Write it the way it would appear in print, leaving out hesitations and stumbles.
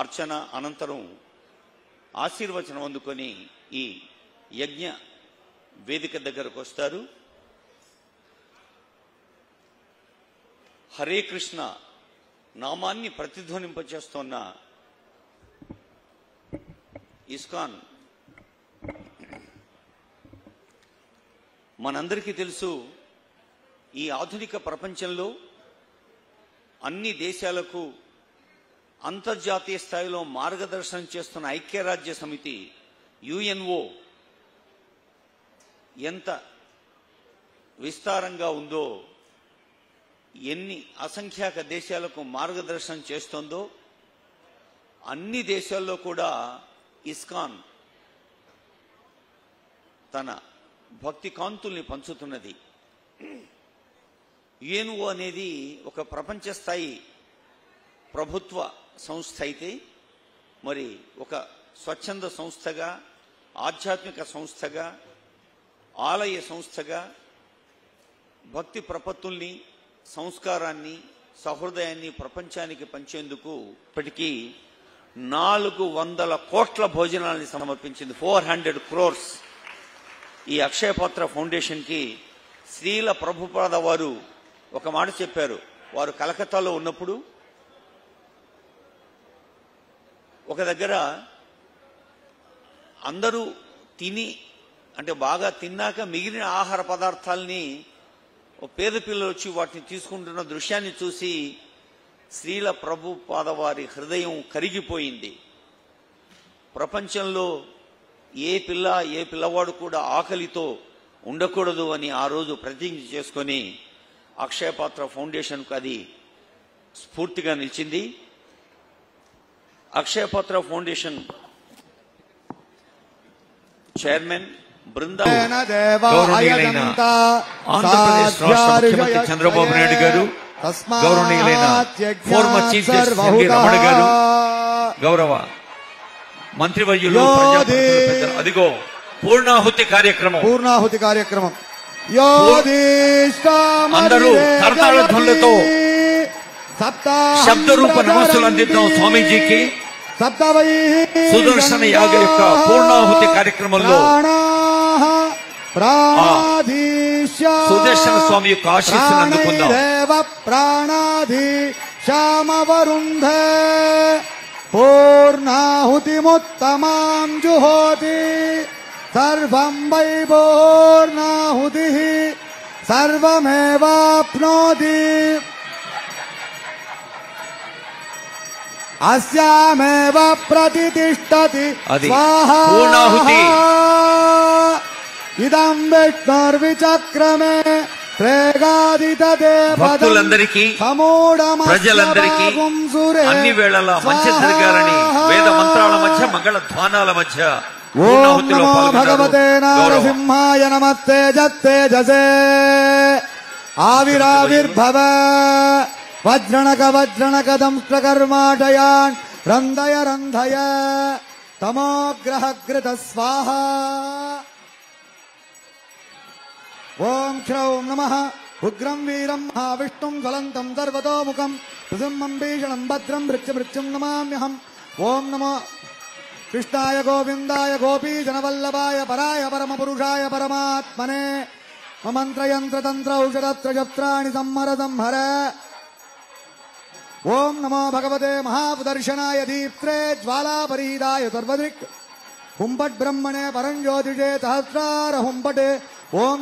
అర్చన అనంతరం ఆశీర్వచనం అందుకొని ఈ యజ్ఞ వేదిక దగ్గరకు వస్తారు. హరే కృష్ణ నామాన్ని ప్రతిధ్వనింపచేస్తున్న ఇస్కాన్ మనందరికీ తెలుసు, ఈ ఆధునిక ప్రపంచంలో అన్ని దేశాలకు అంతర్జాతీయ స్థాయిలో మార్గదర్శనం చేస్తున్న ఐక్యరాజ్య సమితి యుఎన్ఓ ఎంత విస్తారంగా ఉందో, ఎన్ని అసంఖ్యాక దేశాలకు మార్గదర్శనం చేస్తోందో, అన్ని దేశాల్లో కూడా ఇస్కాన్ తన భక్తి కాంతుల్ని పంచుతున్నది. యుఎన్ఓ అనేది ఒక ప్రపంచ స్థాయి ప్రభుత్వ సంస్థ అయితే, మరి ఒక స్వచ్ఛంద సంస్థగా, ఆధ్యాత్మిక సంస్థగా, ఆలయ సంస్థగా భక్తి ప్రపత్తుల్ని, సంస్కారాన్ని, సహృదయాన్ని ప్రపంచానికి పంచేందుకు ఇప్పటికీ 400 కోట్ల భోజనాన్ని సమర్పించింది. 400 crores. ఈ అక్షయపాత్ర ఫౌండేషన్కి శ్రీల ప్రభుపాద వారు ఒక మాట చెప్పారు. వారు కలకత్తాలో ఉన్నప్పుడు ఒక దగ్గర అందరూ తిని, అంటే బాగా తిన్నాక మిగిలిన ఆహార పదార్థాలని పేద పిల్లలు వచ్చి వాటిని తీసుకుంటున్న దృశ్యాన్ని చూసి శ్రీల ప్రభుపాద వారి హృదయం కరిగిపోయింది. ప్రపంచంలో ఏ పిల్లవాడు కూడా ఆకలితో ఉండకూడదు అని ఆ రోజు ప్రతిజ్ఞ చేసుకొని అక్షయపాత్ర ఫౌండేషన్కు అది స్ఫూర్తిగా నిలిచింది. అక్షయపాత్ర ఫౌండేషన్ చైర్మన్ బృందా గౌరవనీయులైన ఆంధ్రప్రదేశ్ రాష్ట్ర ముఖ్యమంత్రి చంద్రబాబు నాయుడు గారు, గౌరవనీయులైన former chief justice N V Ramana గారు, గౌరవ మంత్రివర్యులు, ప్రజాప్రతినిధులు, అదిగో పూర్ణాహుతి కార్యక్రమం అందరూ కర్తాళ ధ్వనులతో శబ్ద రూప నమస్సులు అందిద్దాం స్వామీజీకి. సుదర్శన యాగ యొక్క పూర్ణాహుతి కార్యక్రమంలో సుదర్శన స్వామి యొక్క ఆశీస్సులు అందుకుందాం. ప్రాణాధీశామవరుంధే పూర్ణాహుతిముత్తమాం జుహోతి సర్వం వై పూర్ణాహుతిః సర్వమేవాప్నోతి అస్యామేవ ప్రతిష్ఠతి స్వాహా ఇదం విష్ణుర్విచక్రమే భక్తులందరికీ, ప్రజలందరికీ అన్ని వేళలా మంచి జరగాలని వేద మంత్రాల మధ్య, మంగళ ధ్వానాల మధ్య ఓం నమో భగవతే నారసింహాయ నమస్తే జత్తేజసే ఆవిరావిర్భవ వజ్రణక దంష్ట్రకర్మాటయాన్ రంధయ తమోగ్రహగృత స్వాహ. ఓం క్షౌం నమః ఉగ్రం వీరం మహావిష్ణుం జ్వలంతం సర్వతోముఖం నృసింహం భీషణం భద్రం మృత్యుం నమామ్యహం. ఓం నమో కృష్ణాయ గోవిందాయ గోపీజనవల్లభాయ పరాయ పరమపురుషాయ పరమాత్మనే మంత్రయంత్రతంత్ర ఔషధత్రజప్త్రాణి సంహర. ఓం నమో భగవతే మహాపుదర్శనాయ దీప్త్రే జ్వాలాపరీదాయ సర్వదృక్ హుంపట్ బ్రహ్మణే పరం జ్యోతిషే సహస్రార హుంపటే. ఓం